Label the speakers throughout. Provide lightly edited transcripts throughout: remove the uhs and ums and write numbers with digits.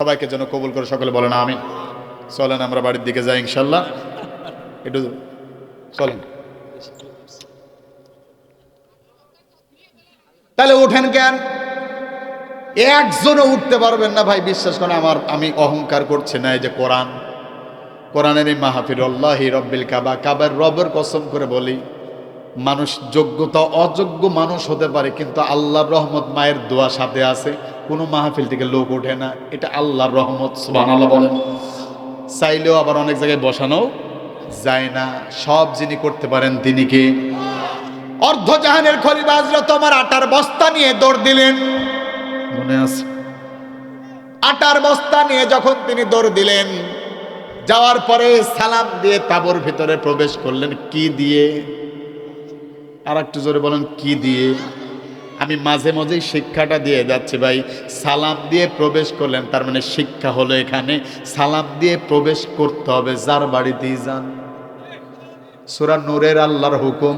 Speaker 1: সবাইকে যেন কবুল করে, সকলে বলেন আমিন। চলেন আমরা বাড়ির দিকে যাই ইনশাল্লাহ। একটু চলেন। তাহলে ওঠেন কেন? একজনও উঠতে পারবেন না ভাই, বিশ্বাস করেন। আমি অহংকার করছি না। এই যে কোরআনের এই মাহফিল, আল্লাহি রব্বিল কাবা, কাবার রবের কসম করে বলি, মানুষ যোগ্যতা অযোগ্য মানুষ হতে পারে, কিন্তু আল্লাহর রহমত মায়ের দোয়া সাথে আছে। কোনো মাহফিল থেকে লোক ওঠে না, এটা আল্লাহর রহমত। সুবহানাল্লাহ বলেন। চাইলেও আবার অনেক জায়গায় বসানো যায় না। সব যিনি করতে পারেন তিনি কে? অর্ধজাহানের খলিফা হযরত ওমর আটার বস্তা নিয়ে দৌড় দিলেন, মনে আছে? আটার বস্তা নিয়ে যখন তিনি দৌড় দিলেন, যাওয়ার পরে সালাম দিয়ে তাঁবুর ভিতরে প্রবেশ করলেন। কি দিয়ে? আর একটু জোরে বলেন, কি দিয়ে? আমি মাঝে মাঝেই শিক্ষাটা দিয়ে যাচ্ছি ভাই। সালাম দিয়ে প্রবেশ করলেন, তার মানে শিক্ষা হলো এখানে সালাম দিয়ে প্রবেশ করতে হবে যার বাড়িতেই যান। সূরা নূরের আল্লাহর হুকুম,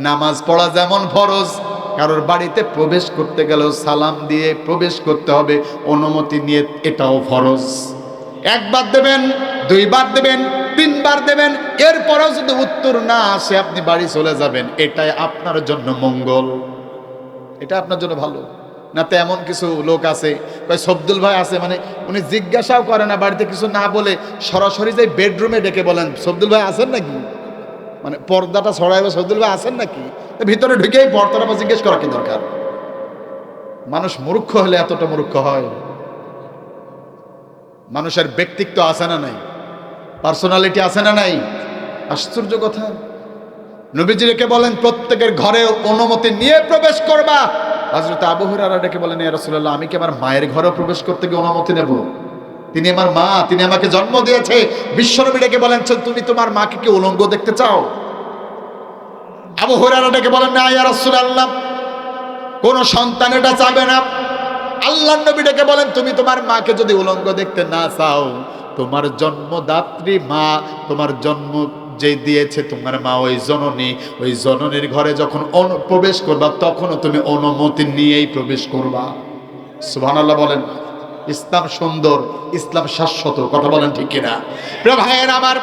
Speaker 1: নামাজ পড়া যেমন ফরজ, কারোর বাড়িতে প্রবেশ করতে গেলেও সালাম দিয়ে প্রবেশ করতে হবে, অনুমতি নিয়ে, এটাও ফরজ। একবার দেবেন, দুইবার দেবেন, তিনবার দেবেন, এরপরেও যদি উত্তর না আসে আপনি বাড়ি চলে যাবেন। এটাই আপনার জন্য মঙ্গল, এটা আপনার জন্য ভালো। না তো এমন কিছু লোক আছে, সবদুল ভাই আছে, মানে উনি জিজ্ঞাসাও করে না, বাড়িতে কিছু না বলে সরাসরি যাই বেডরুমে ডেকে বলেন সবদুল ভাই আছেন নাকি, মানে পর্দাটা ছড়াইবে, সবদুল ভাই আছেন নাকি, ভিতরে ঢুকেই পর্দাটা জিজ্ঞেস করা কি দরকার? মানুষ মূর্খ হলে এতটা মূর্খ হয়? মানুষের ব্যক্তিত্ব আছে না নাই? পার্সোনালিটি আছে না নাই? আশ্চর্য কথা। নবীজি রেখে বলেন প্রত্যেকের ঘরে অনুমতি নিয়ে প্রবেশ করবা। হযরত আবু হুরায়রা ডেকে বলেন, ইয়া রাসূলুল্লাহ, আমি কি আমার মায়ের ঘরে প্রবেশ করতে গিয়ে অনুমতি নেব? তিনি আমার মা, তিনি আমাকে জন্ম দিয়েছে। বিশ্বনবী ডেকে বলেন, তুমি তোমার মাকে কি উলঙ্গ দেখতে চাও? আবু হুরায়রা ডেকে বলেন, না ইয়া রাসূলুল্লাহ, কোন সন্তান এটা চাবে না। আল্লাহর নবী ডেকে বলেন, তুমি তোমার মাকে যদি উলঙ্গ দেখতে না চাও, তোমার জন্মদাত্রী মা, তোমার জন্ম যে দিয়েছে তোমার মা, ওই জননীর ঘরে যখন প্রবেশ করবা, তখনও তুমি অনুমতি নিয়েই প্রবেশ করবা। সুবহানাল্লাহ বলেন। ইসলাম সুন্দর, ইসলাম শাশ্বত, কথা বলেন ঠিক কিনা? প্রিয় ভাইয়ের আমার,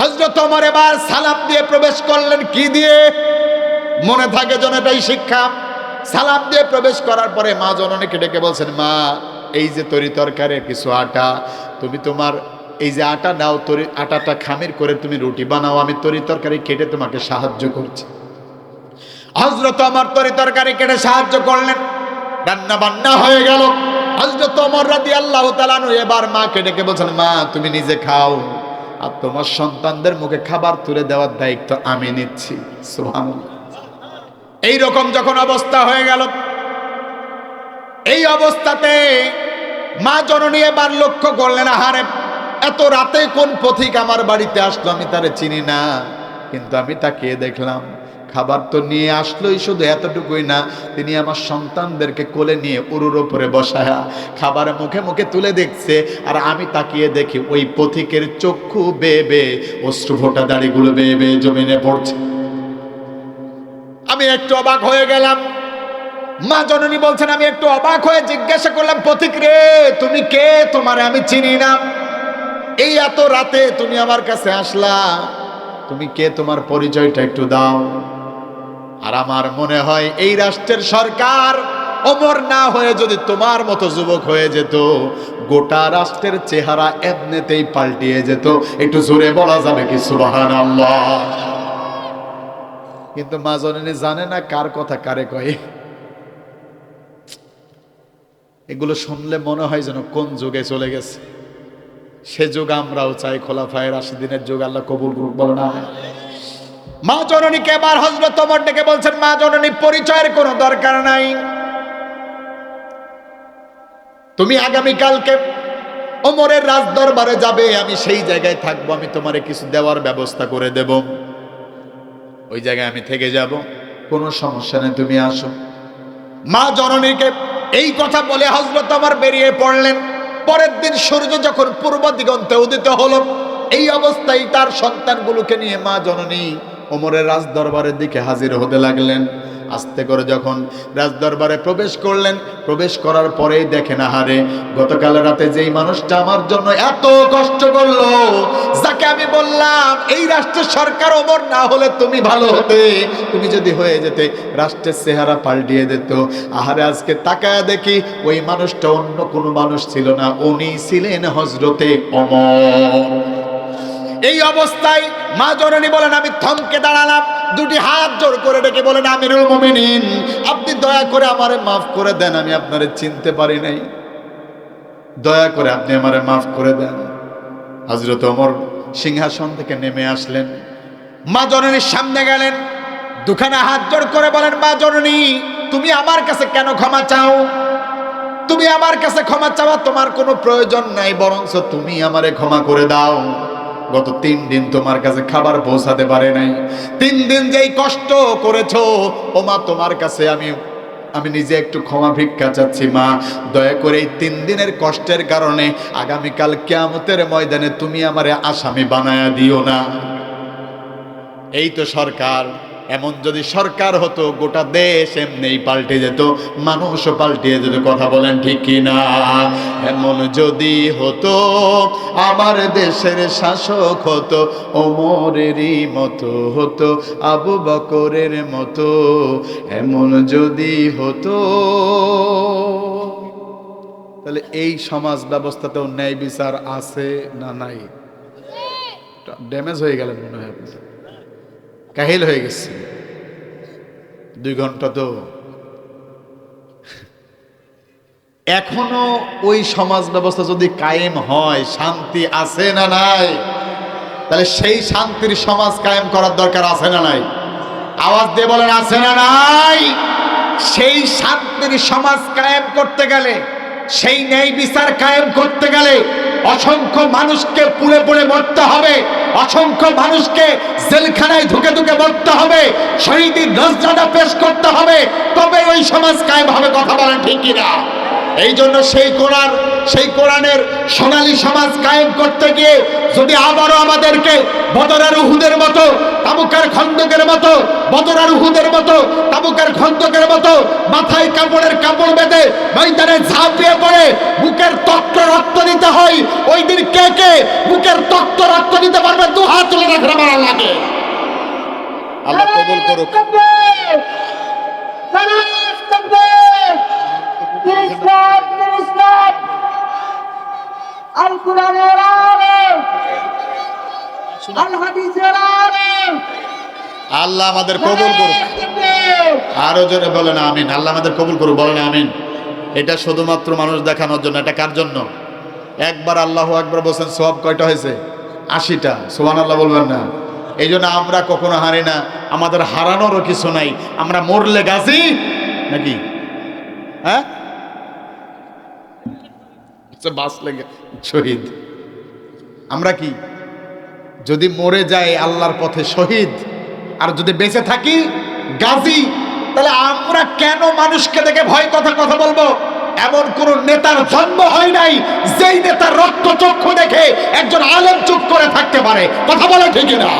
Speaker 1: হযরত ওমর এবার সালাম দিয়ে প্রবেশ করলেন। কি দিয়ে? মনে থাকে যেন এটাই শিক্ষা। সালাম দিয়ে প্রবেশ করার পরে মা জননীকে ডেকে বলছেন, মা, এই যে তরি তরকারির কিছু আটা, তুমি তোমার এই যে আটা নাও, আটাটা খামির করে তুমি রুটি বানাও, আমি তরি তরকারি কেটে তোমাকে সাহায্য করছি। হযরত ওমর তরি তরকারি কেটে সাহায্য করলেন, রান্না বান্না হয়ে গেল। হযরত ওমর রাদিয়াল্লাহু তাআলা আনহু এবার মাকে ডেকে বলছেন, মা, তুমি নিজে খাও, আর তোমার সন্তানদের মুখে খাবার তুলে দেওয়ার দায়িত্ব আমি নিচ্ছি। সুবহানাল্লাহ। এইরকম যখন অবস্থা হয়ে গেল, এই অবস্থাতে মা জননী এবার লক্ষ্য করলেন, আহারে, এত রাতে কোন পথিক আমার বাড়িতে আসলো, আমি তারে চিনি না, কিন্তু আমি তাকিয়ে দেখলাম খাবার তো নিয়ে আসলোই, শুধু এতটুকুই না, তিনি আমার সন্তানদেরকে কোলে নিয়ে উরুর উপরে বসায়া খাবার মুখে মুখে তুলে দেখছে। আর আমি তাকিয়ে দেখি ওই পথিকের চক্ষু বেয়ে বেয়ে অশ্রু ফোটা, দাড়িগুলো বেয়ে বেয়ে জমিনে পড়ছে। আমি একটু অবাক হয়ে গেলাম। মা জননী বলছেন, আমি একটু অবাক হয়ে জিজ্ঞাসা করলাম, পথিক রে, তুমি কে? তোমারে আমি চিনি না, এই এত রাতে তুমি আমার কাছে আসলা, তুমি কে? তোমার পরিচয়টা একটু দাও। আর আমার মনে হয় এই রাষ্ট্রের সরকার ওমর না হয়ে যদি তোমার মতো যুবক হয়ে যেত, গোটা রাষ্ট্রের চেহারা এমনিতেই পাল্টিয়ে যেত। একটু জোরে বলা যাবে কি সুবহানাল্লাহ? কিন্তু মা জননী জানে না কার কথা কারে কয়। এগুলো শুনলে মনে হয় যেন কোন যুগে চলে গেছে। সে যুগ আমরাও চাই, খোলাফায়ে রাশিদিনের যুগ, আল্লাহ কবুল করুক, বলো না। মা জননীকে এবার হযরত ওমর ডেকে বলছেন, মা জননী, পরিচয়ের কোনো দরকার নাই, তুমি আগামীকালকে ওমরের রাজ দরবারে যাবে, আমি সেই জায়গায় থাকবো, আমি তোমারে কিছু দেওয়ার ব্যবস্থা করে দেব, ওই জায়গায় আমি থেকে যাব, কোনো সমস্যা নেই, তুমি আসো। মা জননীকে এই কথা বলে হযরত ওমর বেরিয়ে পড়লেন। পরের দিন সূর্য যখন পূর্ব দিগন্তে উদিত হলো, এই অবস্থায় তার সন্তানগুলোকে নিয়ে মা জননী ওমরের রাজ দরবারের দিকে হাজির হতে লাগলেন। আস্তে করে যখন রাজদরবারে প্রবেশ করলেন, প্রবেশ করার পরেই দেখেন আহারে গতকাল রাতে যেই মানুষটা আমার জন্য এত কষ্ট করলো, যাকে আমি বললাম এই রাষ্ট্রের সরকার ওমর না হলে তুমি ভালো হতে, তুমি যদি হয়ে যেতে রাষ্ট্রের চেহারা পাল্টিয়ে দিত। আহারে আজকে তাকায় দেখি ওই মানুষটা অন্য কোনো মানুষ ছিল না, উনি ছিলেন হযরতে ওমর। এই অবস্থায় মা জননী বলেন আমি থমকে দাঁড়ালাম, দুটি হাত জোর করে ডেকে বলেন আমিরুল মুমিনিন, আপনি দয়া করে আমারে মাফ করে দেন, আমি আপনারে চিনতে পারি নাই, দয়া করে আপনি আমারে মাফ করে দেন। হযরত ওমর সিংহাসন থেকে নেমে আসলেন, মা জননীর সামনে গেলেন, দুখানা হাত জোর করে বলেন মা জননী তুমি আমার কাছে কেন ক্ষমা চাও? তুমি আমার কাছে ক্ষমা চাওয়া তোমার কোনো প্রয়োজন নাই, বরঞ্চ তুমি আমারে ক্ষমা করে দাও। গত 3 দিন তোমার কাছে খাবার পৌঁছাতে পারে নাই, 3 দিন যেই কষ্ট করেছো ও মা তোমার কাছে আমি নিজে একটু ক্ষমা ভিক্ষা চাচ্ছি মা, দয়া করে এই 3 দিনের কষ্টের কারণে আগামীকাল কিয়ামতের ময়দানে তুমি আমারে আসামি বানায়া দিও না। এই তো সরকার, এমন যদি সরকার হতো গোটা দেশ এমনিই পাল্টে যেত, মানুষও পাল্টে যেত। কথা বলেন ঠিক কি না? এমন যদি হতো আমার দেশের শাসক হতো ওমরেরই মতো হতো, আবু বকরের মতো, এমন যদি হতো। তাহলে এই সমাজ ব্যবস্থাতেও ন্যায় বিচার আছে না নাই? ড্যামেজ হয়ে গেলেন মনে হয়, আপনার কাহিল হয়ে গেছে 2 ঘন্টা। তো এখনো ওই সমাজ ব্যবস্থা যদি কায়েম হয়, শান্তি আছে না নাই? তাহলে সেই শান্তির সমাজ কায়েম করার দরকার আছে না নাই? আওয়াজ দিয়ে বলেন আছে না নাই? সেই শান্তির সমাজ কায়েম করতে গেলে, সেই ন্যায় বিচার কায়েম করতে গেলে অসংখ্য মানুষকে পুড়ে পুড়ে মরতে হবে, অসংখ্য মানুষকে জেলখানায় ঢুকে ঢুকে মরতে হবে, শহীদের নজরানা পেশ করতে হবে, তবে ওই সমাজ কায়েম হবে। কথা বলেন ঠিক কিনা? এই জন্য সেই কোরআনের সোনালী সমাজ কায়েম করতে গিয়ে যদি আবারও আমাদেরকে বদর আর উহুদের মতো, তাবুকের খন্দকের মতো, বদর আর উহুদের মতো, তাবুকের খন্দকের মতো মাথায় কাপড়ের কাপড় বেঁধে ময়দানে ঝাঁপিয়ে পড়ে বুকের তক্ত রক্ত দিতে হয়, ওই দিন কে কে বুকের তক্ত রক্ত দিতে পারবে? 2 হাত তুলে রাখলে আমার লাগে। আল্লাহ কবুল করুক। আল্লাহ আমাদের কবুল করুক। আরো জোরে বলেন আমিন। আল্লাহ আমাদের কবুল করুক, বলেন আমিন। এটা শুধুমাত্র মানুষ দেখানোর জন্য, এটা কার জন্য? একবার আল্লাহু আকবার বলছেন, সওয়াব কয়টা হয়েছে? 80টা। সুবহানাল্লাহ বলবেন না? এই জন্য আমরা কখনো হারি না, আমাদের হারানোরও কিছু নাই। আমরা মরলে গাজী নাকি? হ্যাঁ, বাঁচলে শহীদ। আমরা কি যদি মরে যাই আল্লাহর পথে শহীদ, আর যদি বেঁচে থাকি গাজী, তাহলে আমরা কেন মানুষকে দেখে ভয় কথা বলবো? এমন কোন নেতার জন্ম হয় নাই যেই নেতার রক্তচক্ষু দেখে একজন আলেম চুপ করে থাকতে পারে। কথা বলে ঠিক না?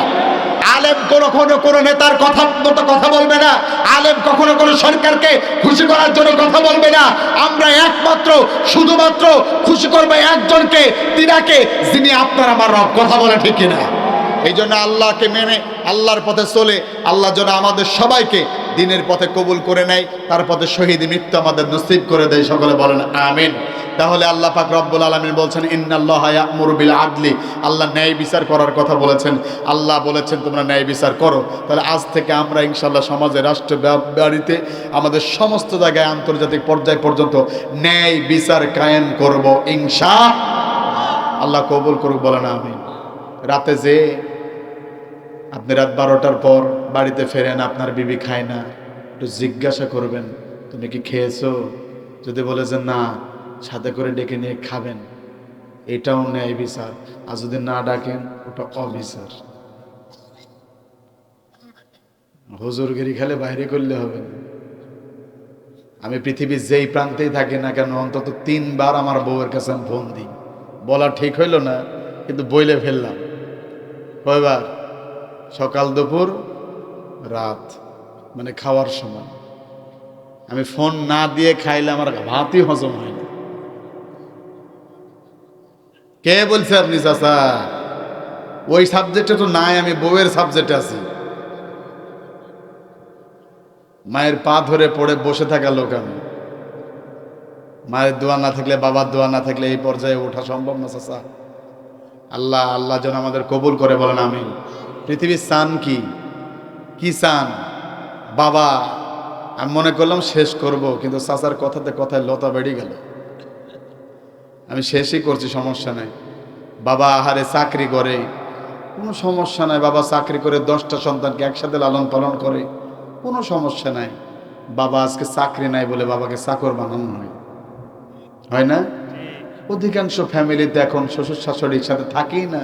Speaker 1: আলেম কখনো কোনো নেতার কথা মতো কথা বলবে না, আলেম কখনো কোনো সরকারকে খুশি করার জন্য কথা বলবে না। আমরা একমাত্র শুধুমাত্র খুশি করবো একজনকে, তিনাকে, যিনি আপনার আমার রব। কথা বলে ঠিক কিনা? এই জন্য আল্লাহকে মেনে আল্লাহর পথে চলে আল্লাহ যেন আমাদের সবাইকে দিনের পথে কবুল করে নেয়, তার পথে শহীদ মৃত্যু আমাদের নসিব করে দেয়। সকলে বলেন আমিন। তাহলে আল্লাহ পাক রব্বুল আলামিন বলছেন ইন্নাল্লাহা ইয়া'মুরু বিল আদলি, আল্লাহ ন্যায় বিচার করার কথা বলেছেন। আল্লাহ বলেছেন তোমরা ন্যায় বিচার করো। তাহলে আজ থেকে আমরা ইনশাআল্লাহ সমাজে, রাষ্ট্র, বাড়িতে, আমাদের সমস্ত জায়গায় আন্তর্জাতিক পর্যায় পর্যন্ত ন্যায় বিচার কায়েম করব ইনশাআল্লাহ। আল্লাহ কবুল করুক, বলেন আমিন। রাতে যে আপনি রাত 12টার পর বাড়িতে ফেরেন, আপনার বিবি খায় না, একটু জিজ্ঞাসা করবেন তুমি কি খেয়েছো? যদি বলে যে না, সাথে করে ডেকে নিয়ে খাবেন, এটাও ন্যায় বিচার। আর যদি না ডাকেন, ওটা অবিচার। হুজুরগিরি খেলে বাইরে করলে হবে না। আমি পৃথিবীর যেই প্রান্তেই থাকি না কেন, অন্তত 3 বার আমার বউয়ের কাছে আমি ফোন দিই। বলা ঠিক হইল না, কিন্তু বইলে ফেললাম। কয়বার? সকাল, দুপুর, রাত, মানে খাওয়ার সময়। আমি ফোন না দিয়ে খাইলে আমার ভাতই হজম হয় না। কে বলছে আপনি চাচা? ওই সাবজেক্টে তো নাই, আমি বউয়ের সাবজেক্টে আছি। মায়ের পা ধরে পড়ে বসে থাকা লোক আমি। মায়ের দোয়া না থাকলে, বাবার দোয়া না থাকলে এই পর্যায়ে ওঠা সম্ভব না চাচা। আল্লাহ আল্লাহ যেন আমাদের কবুল করে, বলেন আমিন। পৃথিবীর চান কি? কি চান? বাবা, আমি মনে করলাম শেষ করব, কিন্তু চাচার কথাতে কথায় লতা বেড়ে গেল। আমি শেষই করছি, সমস্যা নাই। বাবা আহারে চাকরি করে, কোনো সমস্যা নাই। বাবা চাকরি করে 10টা সন্তানকে একসাথে লালন পালন করে, কোনো সমস্যা নাই। বাবা আজকে চাকরি নাই বলে বাবাকে চাকর বানানো হয় না? অধিকাংশ ফ্যামিলিতে এখন শ্বশুর শাশুড়ির সাথে থাকেই না।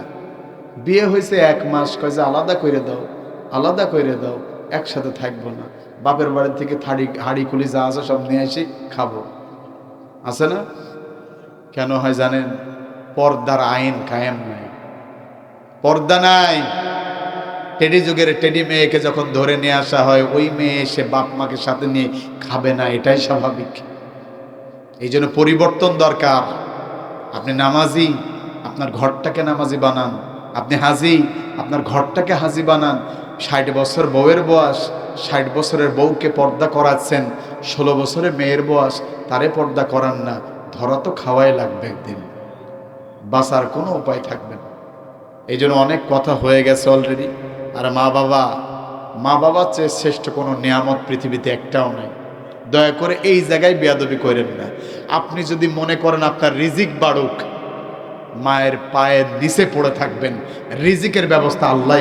Speaker 1: বিয়ে হয়েছে 1 মাস, কয় যে আলাদা করে দাও, আলাদা করে দাও, একসাথে থাকবো না। বাপের বাড়ি থেকে হাড়ি খুলি যা আছে সব নিয়ে এসে খাবো, আছে না? কেন হয় জানেন? পর্দার আইন কায়েম নাই, পর্দা নাই। টেডি যুগের টেডি মেয়েকে যখন ধরে নিয়ে আসা হয়, ওই মেয়ে এসে বাপ মাকে সাথে নিয়ে খাবে না, এটাই স্বাভাবিক। এই জন্য পরিবর্তন দরকার। আপনি নামাজি, আপনার ঘরটাকে নামাজি বানান। আপনি হাজি, আপনার ঘরটাকে হাজি বানান। 60 বছর বউয়ের বয়স, 60 বছরের বউকে পর্দা করাচ্ছেন, 16 বছরের মেয়ের বয়স, তারে পর্দা করান না। ধরা তো খাওয়াই লাগবে একদিন, বাঁচার কোনো উপায় থাকবে না। এই জন্য অনেক কথা হয়ে গেছে অলরেডি। আর মা বাবার চেয়ে শ্রেষ্ঠ কোনো নিয়ামত পৃথিবীতে একটাও নাই। দয়া করে এই জায়গায় বেয়াদবি করেন না। আপনি যদি মনে করেন আপনার রিজিক বাড়ুক, মায়ের পায়ের নিচে পড়ে থাকবেন, রিজিকের ব্যবস্থা আল্লাহ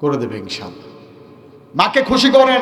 Speaker 1: করে দেবে ইনশাআল্লাহ। মাকে খুশি করেন।